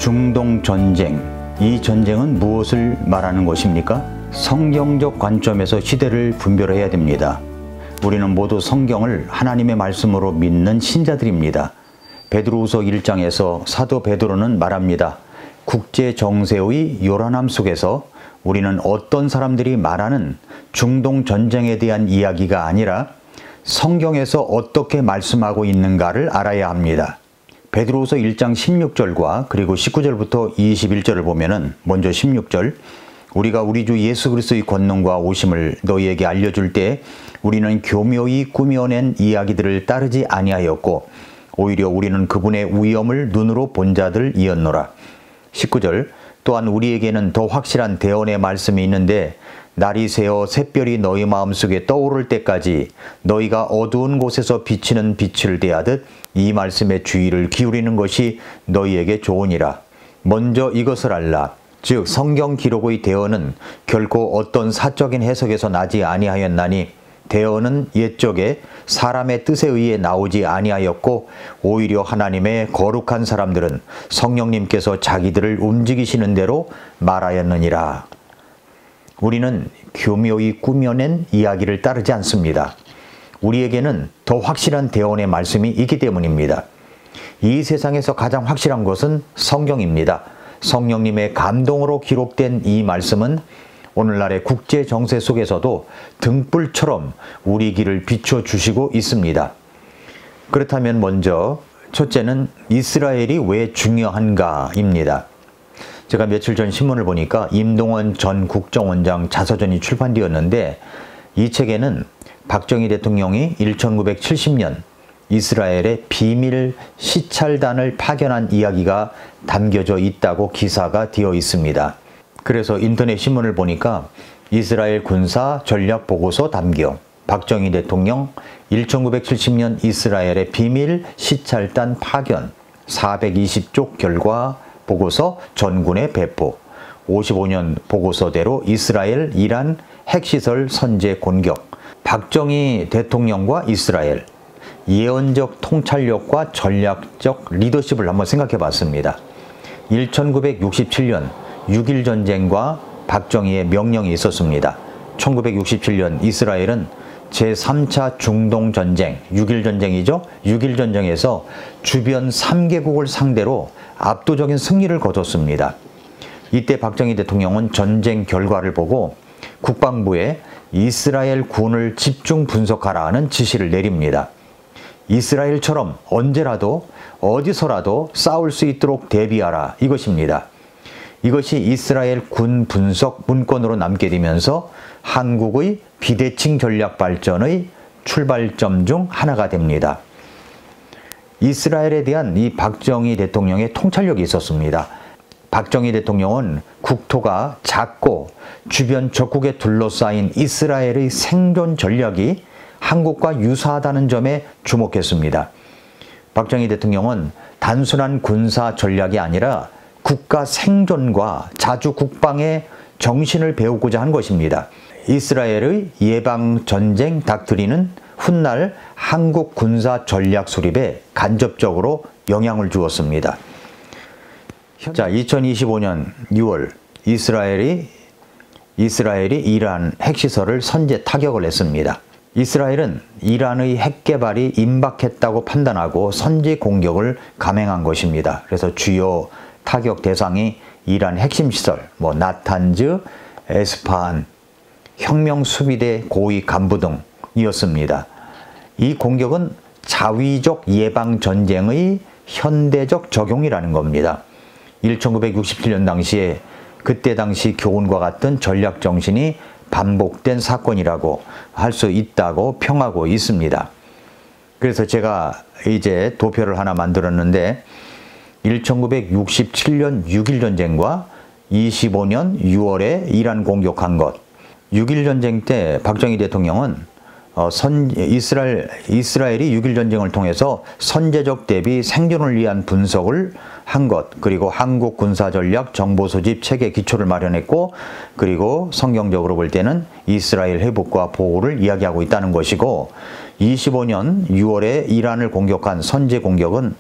중동 전쟁, 이 전쟁은 무엇을 말하는 것입니까? 성경적 관점에서 시대를 분별해야 됩니다. 우리는 모두 성경을 하나님의 말씀으로 믿는 신자들입니다. 베드로후서 1장에서 사도 베드로는 말합니다. 국제 정세의 요란함 속에서 우리는 어떤 사람들이 말하는 중동 전쟁에 대한 이야기가 아니라 성경에서 어떻게 말씀하고 있는가를 알아야 합니다. 베드로후서 1장 16절과 그리고 19절부터 21절을 보면은 먼저 16절, 우리가 우리 주 예수 그리스도의 권능과 오심을 너희에게 알려줄 때 우리는 교묘히 꾸며낸 이야기들을 따르지 아니하였고 오히려 우리는 그분의 위엄을 눈으로 본 자들이었노라. 19절, 또한 우리에게는 더 확실한 대언의 말씀이 있는데 날이 새어 샛별이 너희 마음속에 떠오를 때까지 너희가 어두운 곳에서 비치는 빛을 대하듯 이 말씀에 주의를 기울이는 것이 너희에게 좋으니라. 먼저 이것을 알라. 즉 성경 기록의 대언은 결코 어떤 사적인 해석에서 나지 아니하였나니 대언은 옛적에 사람의 뜻에 의해 나오지 아니하였고 오히려 하나님의 거룩한 사람들은 성령님께서 자기들을 움직이시는 대로 말하였느니라. 우리는 교묘히 꾸며낸 이야기를 따르지 않습니다. 우리에게는 더 확실한 대언의 말씀이 있기 때문입니다. 이 세상에서 가장 확실한 것은 성경입니다. 성령님의 감동으로 기록된 이 말씀은 오늘날의 국제 정세 속에서도 등불처럼 우리 길을 비춰주시고 있습니다. 그렇다면 먼저 첫째는 이스라엘이 왜 중요한가입니다. 제가 며칠 전 신문을 보니까 임동원 전 국정원장 자서전이 출판되었는데 이 책에는 박정희 대통령이 1970년 이스라엘의 비밀 시찰단을 파견한 이야기가 담겨져 있다고 기사가 되어 있습니다. 그래서 인터넷 신문을 보니까 이스라엘 군사 전략 보고서 담겨 박정희 대통령 1970년 이스라엘의 비밀 시찰단 파견 420쪽 결과 보고서 전군에 배포 55년 보고서대로 이스라엘 이란 핵시설 선제 공격 박정희 대통령과 이스라엘 예언적 통찰력과 전략적 리더십을 한번 생각해 봤습니다. 1967년 6.1 전쟁과 박정희의 명령이 있었습니다. 1967년 이스라엘은 제3차 중동 전쟁, 6.1 전쟁이죠. 6.1 전쟁에서 주변 3개국을 상대로 압도적인 승리를 거뒀습니다. 이때 박정희 대통령은 전쟁 결과를 보고 국방부에 이스라엘 군을 집중 분석하라는 지시를 내립니다. 이스라엘처럼 언제라도 어디서라도 싸울 수 있도록 대비하라 이것입니다. 이것이 이스라엘 군 분석 문건으로 남게 되면서 한국의 비대칭 전략 발전의 출발점 중 하나가 됩니다. 이스라엘에 대한 이 박정희 대통령의 통찰력이 있었습니다. 박정희 대통령은 국토가 작고 주변 적국에 둘러싸인 이스라엘의 생존 전략이 한국과 유사하다는 점에 주목했습니다. 박정희 대통령은 단순한 군사 전략이 아니라 국가 생존과 자주 국방의 정신을 배우고자 한 것입니다. 이스라엘의 예방전쟁 닥트리는 훗날 한국 군사 전략 수립에 간접적으로 영향을 주었습니다. 자, 2025년 6월 이스라엘이 이란 핵시설을 선제 타격을 했습니다. 이스라엘은 이란의 핵 개발이 임박했다고 판단하고 선제 공격을 감행한 것입니다. 그래서 주요 타격 대상이 이란 핵심 시설, 나탄즈, 에스파한, 혁명 수비대 고위 간부 등이었습니다. 이 공격은 자위적 예방 전쟁의 현대적 적용이라는 겁니다. 1967년 당시에 그때 당시 교훈과 같은 전략 정신이 반복된 사건이라고 할 수 있다고 평하고 있습니다. 그래서 제가 이제 도표를 하나 만들었는데 1967년 6.1 전쟁과 25년 6월에 이란 공격한 것. 6.1 전쟁 때 박정희 대통령은 이스라엘이 6.1 전쟁을 통해서 선제적 대비 생존을 위한 분석을 한 것, 그리고 한국 군사전략 정보소집 체계 기초를 마련했고, 그리고 성경적으로 볼 때는 이스라엘 회복과 보호를 이야기하고 있다는 것이고, 25년 6월에 이란을 공격한 선제 공격은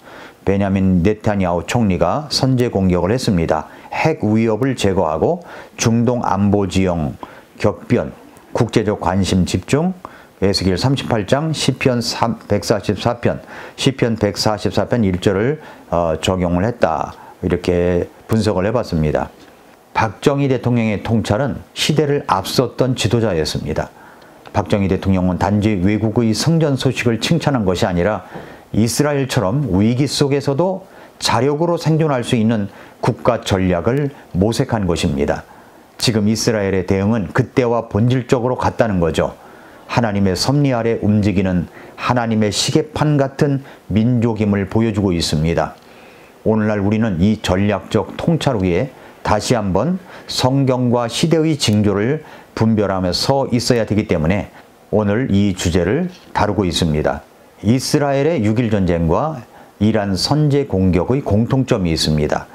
베냐민 네타냐후 총리가 선제 공격을 했습니다. 핵 위협을 제거하고 중동 안보 지형 격변, 국제적 관심 집중, 에스겔 38장, 시편 144편, 시편 144편 1절을 적용을 했다. 이렇게 분석을 해봤습니다. 박정희 대통령의 통찰은 시대를 앞섰던 지도자였습니다. 박정희 대통령은 단지 외국의 성전 소식을 칭찬한 것이 아니라 이스라엘처럼 위기 속에서도 자력으로 생존할 수 있는 국가 전략을 모색한 것입니다. 지금 이스라엘의 대응은 그때와 본질적으로 같다는 거죠. 하나님의 섭리 아래 움직이는 하나님의 시계판 같은 민족임을 보여주고 있습니다. 오늘날 우리는 이 전략적 통찰 위에 다시 한번 성경과 시대의 징조를 분별하며 서 있어야 되기 때문에 오늘 이 주제를 다루고 있습니다. 이스라엘의 6.1 전쟁과 이란 선제 공격의 공통점이 있습니다.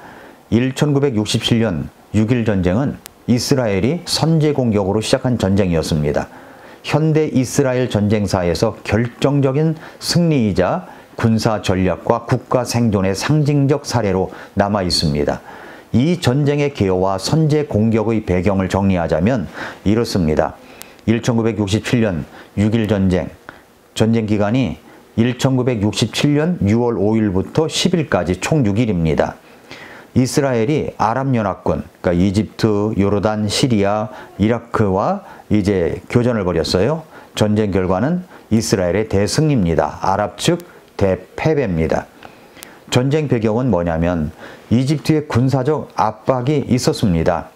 1967년 6.1 전쟁은 이스라엘이 선제 공격으로 시작한 전쟁이었습니다. 현대 이스라엘 전쟁사에서 결정적인 승리이자 군사 전략과 국가 생존의 상징적 사례로 남아 있습니다. 이 전쟁의 개요와 선제 공격의 배경을 정리하자면 이렇습니다. 1967년 6.1 전쟁 기간이 1967년 6월 5일부터 10일까지 총 6일입니다. 이스라엘이 아랍연합군, 그러니까 이집트, 요르단, 시리아, 이라크와 이제 교전을 벌였어요. 전쟁 결과는 이스라엘의 대승리입니다. 아랍 측 대패배입니다. 전쟁 배경은 뭐냐면 이집트의 군사적 압박이 있었습니다.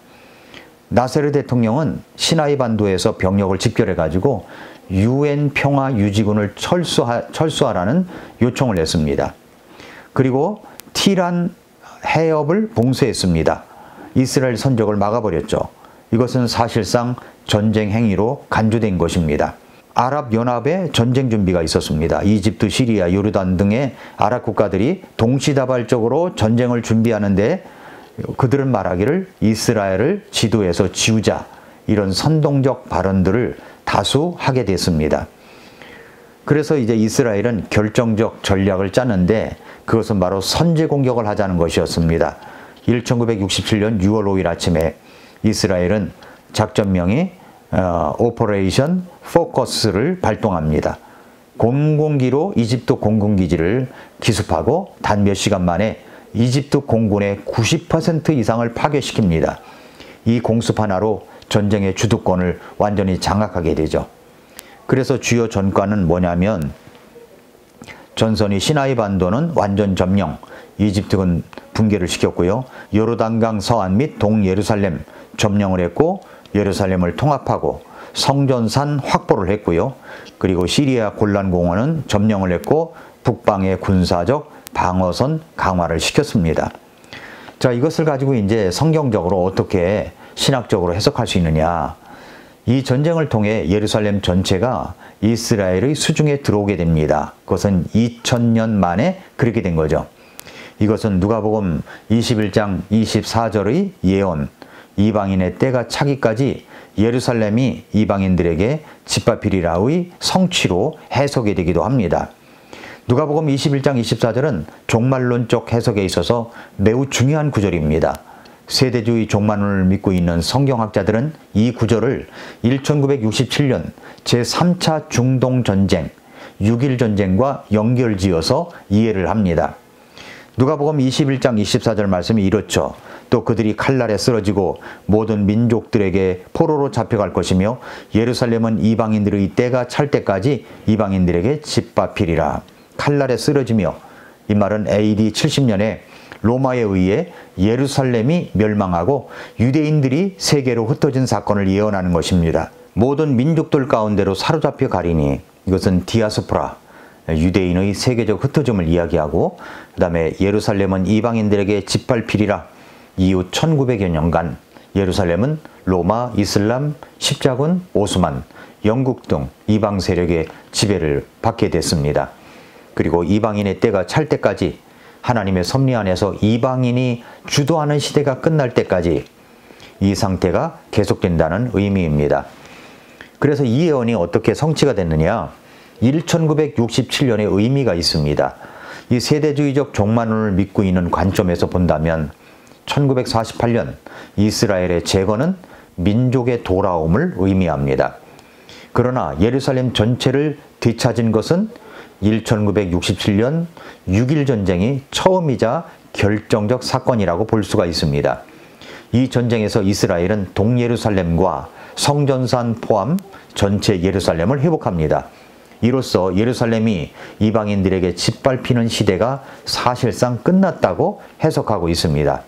나세르 대통령은 시나이 반도에서 병력을 집결해가지고 UN 평화 유지군을 철수하라는 요청을 했습니다. 그리고 티란 해협을 봉쇄했습니다. 이스라엘 선적을 막아버렸죠. 이것은 사실상 전쟁 행위로 간주된 것입니다. 아랍연합의 전쟁 준비가 있었습니다. 이집트, 시리아, 요르단 등의 아랍 국가들이 동시다발적으로 전쟁을 준비하는데 그들은 말하기를 이스라엘을 지도에서 지우자, 이런 선동적 발언들을 다수 하게 됐습니다. 그래서 이제 이스라엘은 결정적 전략을 짜는데 그것은 바로 선제 공격을 하자는 것이었습니다. 1967년 6월 5일 아침에 이스라엘은 작전명이 오퍼레이션 포커스를 발동합니다. 공군기로 이집트 공군기지를 기습하고 단 몇 시간 만에 이집트 공군의 90% 이상을 파괴시킵니다. 이 공습 하나로 전쟁의 주도권을 완전히 장악하게 되죠. 그래서 주요 전과는 뭐냐면 전선이 시나이 반도는 완전 점령, 이집트군 붕괴를 시켰고요. 요르단강 서안 및 동예루살렘 점령을 했고 예루살렘을 통합하고 성전산 확보를 했고요. 그리고 시리아 골란공원은 점령을 했고 북방의 군사적 방어선 강화를 시켰습니다. 자, 이것을 가지고 이제 성경적으로 어떻게 신학적으로 해석할 수 있느냐. 이 전쟁을 통해 예루살렘 전체가 이스라엘의 수중에 들어오게 됩니다. 그것은 2000년 만에 그렇게 된 거죠. 이것은 누가복음 21장 24절의 예언, 이방인의 때가 차기까지 예루살렘이 이방인들에게 집합이리라의 성취로 해석이 되기도 합니다. 누가복음 21장 24절은 종말론적 해석에 있어서 매우 중요한 구절입니다. 세대주의 종말론을 믿고 있는 성경학자들은 이 구절을 1967년 제3차 중동전쟁, 6.1 전쟁과 연결지어서 이해를 합니다. 누가복음 21장 24절 말씀이 이렇죠. 또 그들이 칼날에 쓰러지고 모든 민족들에게 포로로 잡혀갈 것이며 예루살렘은 이방인들의 때가 찰 때까지 이방인들에게 짓밟히리라. 칼날에 쓰러지며, 이 말은 AD 70년에 로마에 의해 예루살렘이 멸망하고 유대인들이 세계로 흩어진 사건을 예언하는 것입니다. 모든 민족들 가운데로 사로잡혀 가리니, 이것은 디아스포라, 유대인의 세계적 흩어짐을 이야기하고, 그 다음에 예루살렘은 이방인들에게 짓밟히리라. 이후 1900여 년간 예루살렘은 로마, 이슬람, 십자군, 오스만, 영국 등 이방 세력의 지배를 받게 됐습니다. 그리고 이방인의 때가 찰 때까지, 하나님의 섭리 안에서 이방인이 주도하는 시대가 끝날 때까지 이 상태가 계속된다는 의미입니다. 그래서 이 예언이 어떻게 성취가 됐느냐? 1967년의 의미가 있습니다. 이 세대주의적 종말론을 믿고 있는 관점에서 본다면 1948년 이스라엘의 재건은 민족의 돌아옴을 의미합니다. 그러나 예루살렘 전체를 되찾은 것은 1967년 6.1 전쟁이 처음이자 결정적 사건이라고 볼 수가 있습니다. 이 전쟁에서 이스라엘은 동예루살렘과 성전산 포함 전체 예루살렘을 회복합니다. 이로써 예루살렘이 이방인들에게 짓밟히는 시대가 사실상 끝났다고 해석하고 있습니다.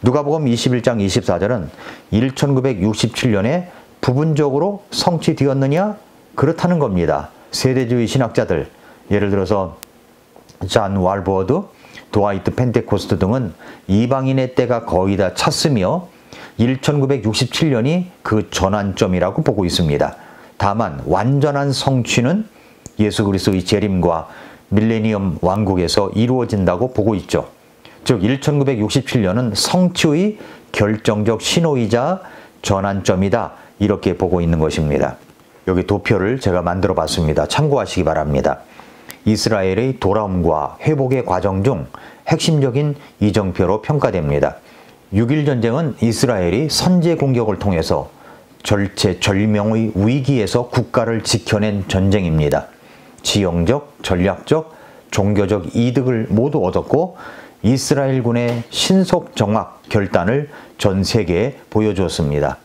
누가복음 21장 24절은 1967년에 부분적으로 성취되었느냐? 그렇다는 겁니다. 세대주의 신학자들, 예를 들어서 잔 왈버드, 드와이트 펜테코스트 등은 이방인의 때가 거의 다 찼으며 1967년이 그 전환점이라고 보고 있습니다. 다만 완전한 성취는 예수 그리스도의 재림과 밀레니엄 왕국에서 이루어진다고 보고 있죠. 즉 1967년은 성취의 결정적 신호이자 전환점이다, 이렇게 보고 있는 것입니다. 여기 도표를 제가 만들어 봤습니다. 참고하시기 바랍니다. 이스라엘의 돌아옴과 회복의 과정 중 핵심적인 이정표로 평가됩니다. 6.1 전쟁은 이스라엘이 선제 공격을 통해서 절체절명의 위기에서 국가를 지켜낸 전쟁입니다. 지형적, 전략적, 종교적 이득을 모두 얻었고 이스라엘군의 신속 정확 결단을 전 세계에 보여주었습니다.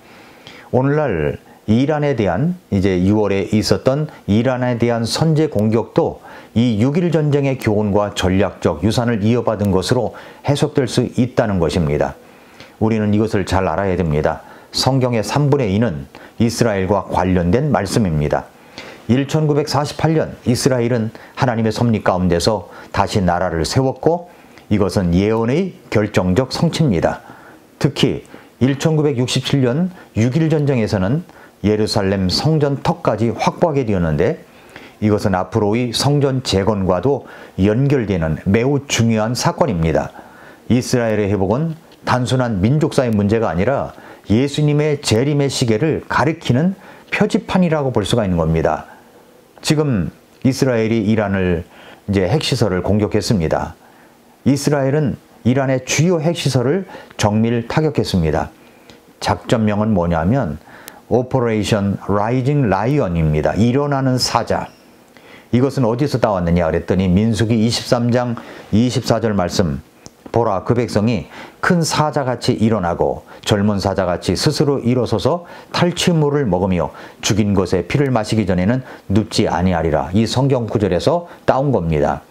오늘날 이란에 대한 이제 6월에 있었던 이란에 대한 선제 공격도 이 6.1 전쟁의 교훈과 전략적 유산을 이어받은 것으로 해석될 수 있다는 것입니다. 우리는 이것을 잘 알아야 됩니다. 성경의 3분의 2는 이스라엘과 관련된 말씀입니다. 1948년 이스라엘은 하나님의 섭리 가운데서 다시 나라를 세웠고 이것은 예언의 결정적 성취입니다. 특히 1967년 6.1 전쟁에서는 예루살렘 성전 턱까지 확보하게 되었는데 이것은 앞으로의 성전 재건과도 연결되는 매우 중요한 사건입니다. 이스라엘의 회복은 단순한 민족사의 문제가 아니라 예수님의 재림의 시계를 가리키는 표지판이라고 볼 수가 있는 겁니다. 지금 이스라엘이 이란을 이제 핵시설을 공격했습니다. 이스라엘은 이란의 주요 핵시설을 정밀 타격했습니다. 작전명은 뭐냐면 오퍼레이션 라이징 라이언입니다. 일어나는 사자. 이것은 어디서 따왔느냐 그랬더니 민수기 23장 24절 말씀. 보라, 그 백성이 큰 사자같이 일어나고 젊은 사자같이 스스로 일어서서 탈취물을 먹으며 죽인 것에 피를 마시기 전에는 눕지 아니하리라. 이 성경 구절에서 따온 겁니다.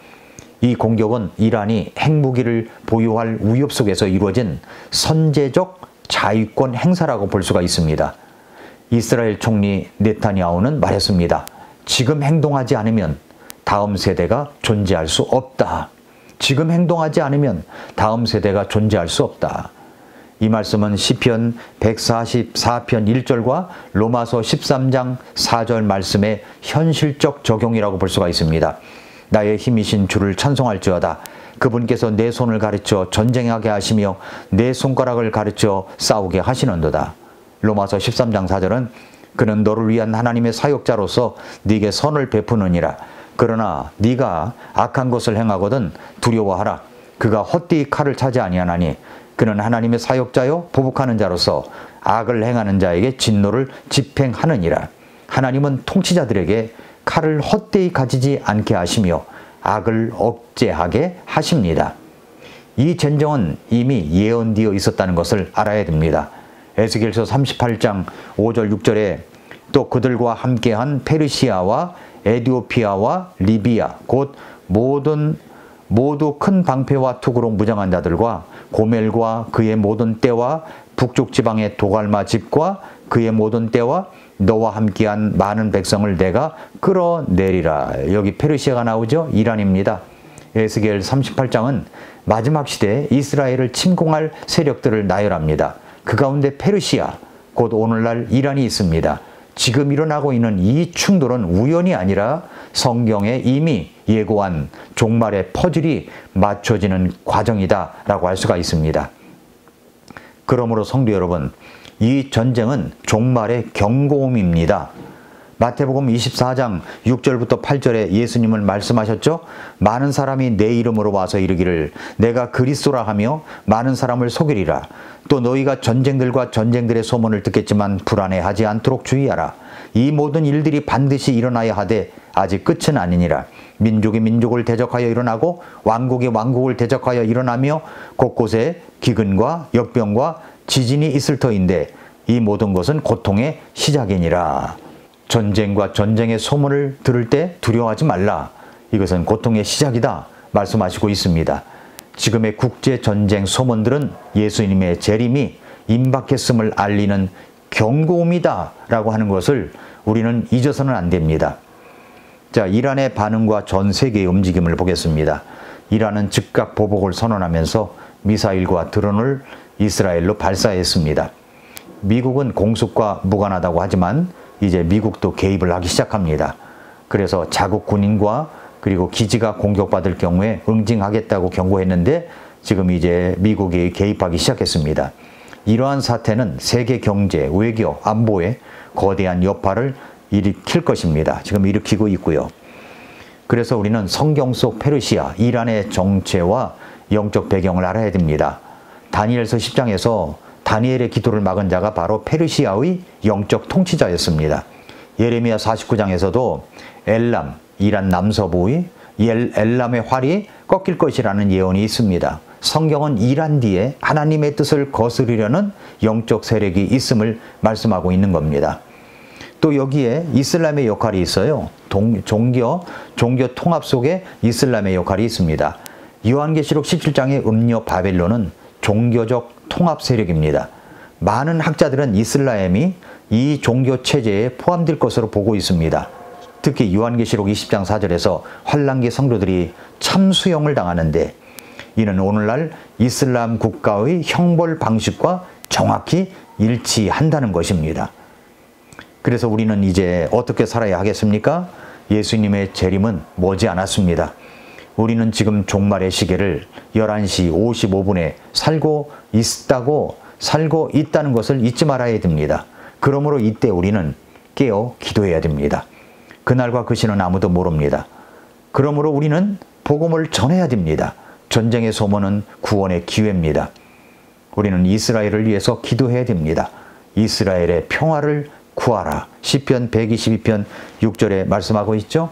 이 공격은 이란이 핵무기를 보유할 위협 속에서 이루어진 선제적 자위권 행사라고 볼 수가 있습니다. 이스라엘 총리 네타냐후는 말했습니다. 지금 행동하지 않으면 다음 세대가 존재할 수 없다. 지금 행동하지 않으면 다음 세대가 존재할 수 없다. 이 말씀은 시편 144편 1절과 로마서 13장 4절 말씀의 현실적 적용이라고 볼 수가 있습니다. 나의 힘이신 주를 찬송할지어다. 그분께서 내 손을 가르쳐 전쟁하게 하시며 내 손가락을 가르쳐 싸우게 하시는도다. 로마서 13장 4절은 그는 너를 위한 하나님의 사역자로서 네게 선을 베푸느니라. 그러나 네가 악한 것을 행하거든 두려워하라. 그가 헛되이 칼을 차지 아니하나니 그는 하나님의 사역자요 보복하는 자로서 악을 행하는 자에게 진노를 집행하느니라. 하나님은 통치자들에게 칼을 헛되이 가지지 않게 하시며 악을 억제하게 하십니다. 이 전쟁은 이미 예언되어 있었다는 것을 알아야 됩니다. 에스겔서 38장 5절 6절에 또 그들과 함께한 페르시아와 에디오피아와 리비아 곧 모두 큰 방패와 투구로 무장한 자들과 고멜과 그의 모든 떼와 북쪽 지방의 도갈마 집과 그의 모든 떼와 너와 함께한 많은 백성을 내가 끌어내리라. 여기 페르시아가 나오죠. 이란입니다. 에스겔 38장은 마지막 시대에 이스라엘을 침공할 세력들을 나열합니다. 그 가운데 페르시아, 곧 오늘날 이란이 있습니다. 지금 일어나고 있는 이 충돌은 우연이 아니라 성경에 이미 예고한 종말의 퍼즐이 맞춰지는 과정이다라고 할 수가 있습니다. 그러므로 성도 여러분, 이 전쟁은 종말의 경고음입니다. 마태복음 24장 6절부터 8절에 예수님은 말씀하셨죠. 많은 사람이 내 이름으로 와서 이르기를 내가 그리스도라 하며 많은 사람을 속이리라. 또 너희가 전쟁들과 전쟁들의 소문을 듣겠지만 불안해하지 않도록 주의하라. 이 모든 일들이 반드시 일어나야 하되 아직 끝은 아니니라. 민족이 민족을 대적하여 일어나고 왕국이 왕국을 대적하여 일어나며 곳곳에 기근과 역병과 지진이 있을 터인데 이 모든 것은 고통의 시작이니라. 전쟁과 전쟁의 소문을 들을 때 두려워하지 말라. 이것은 고통의 시작이다 말씀하시고 있습니다. 지금의 국제전쟁 소문들은 예수님의 재림이 임박했음을 알리는 경고음이다 라고 하는 것을 우리는 잊어서는 안 됩니다. 자, 이란의 반응과 전 세계의 움직임을 보겠습니다. 이란은 즉각 보복을 선언하면서 미사일과 드론을 이스라엘로 발사했습니다. 미국은 공습과 무관하다고 하지만 이제 미국도 개입을 하기 시작합니다. 그래서 자국 군인과 그리고 기지가 공격받을 경우에 응징하겠다고 경고했는데 지금 이제 미국이 개입하기 시작했습니다. 이러한 사태는 세계 경제, 외교, 안보에 거대한 여파를 일으킬 것입니다. 지금 일으키고 있고요. 그래서 우리는 성경 속 페르시아, 이란의 정체와 영적 배경을 알아야 됩니다. 다니엘서 10장에서 다니엘의 기도를 막은 자가 바로 페르시아의 영적 통치자였습니다. 예레미야 49장에서도 엘람, 이란 남서부의 엘람의 활이 꺾일 것이라는 예언이 있습니다. 성경은 이란 뒤에 하나님의 뜻을 거스르려는 영적 세력이 있음을 말씀하고 있는 겁니다. 또 여기에 이슬람의 역할이 있어요. 종교 통합 속에 이슬람의 역할이 있습니다. 요한계시록 17장의 음녀 바벨론은 종교적 통합 세력입니다. 많은 학자들은 이슬람이 이 종교 체제에 포함될 것으로 보고 있습니다. 특히 요한계시록 20장 4절에서 환란기 성도들이 참수형을 당하는데 이는 오늘날 이슬람 국가의 형벌 방식과 정확히 일치한다는 것입니다. 그래서 우리는 이제 어떻게 살아야 하겠습니까? 예수님의 재림은 머지않았습니다. 우리는 지금 종말의 시계를 11시 55분에 살고 있다는 것을 잊지 말아야 됩니다. 그러므로 이때 우리는 깨어 기도해야 됩니다. 그날과 그 시는 아무도 모릅니다. 그러므로 우리는 복음을 전해야 됩니다. 전쟁의 소문은 구원의 기회입니다. 우리는 이스라엘을 위해서 기도해야 됩니다. 이스라엘의 평화를 구하라. 시편 122편 6절에 말씀하고 있죠.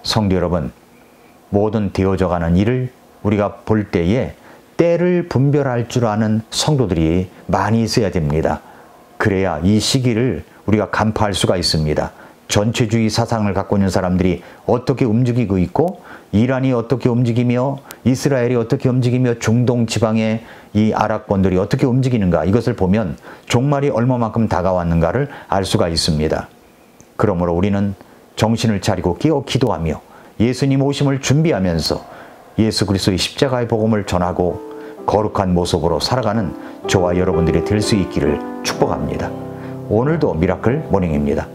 성도 여러분, 모든 되어져가는 일을 우리가 볼 때에 때를 분별할 줄 아는 성도들이 많이 있어야 됩니다. 그래야 이 시기를 우리가 간파할 수가 있습니다. 전체주의 사상을 갖고 있는 사람들이 어떻게 움직이고 있고 이란이 어떻게 움직이며 이스라엘이 어떻게 움직이며 중동 지방의 이 아랍권들이 어떻게 움직이는가, 이것을 보면 종말이 얼마만큼 다가왔는가를 알 수가 있습니다. 그러므로 우리는 정신을 차리고 깨어 기도하며 예수님 오심을 준비하면서 예수 그리스도의 십자가의 복음을 전하고 거룩한 모습으로 살아가는 저와 여러분들이 될 수 있기를 축복합니다. 오늘도 미라클 모닝입니다.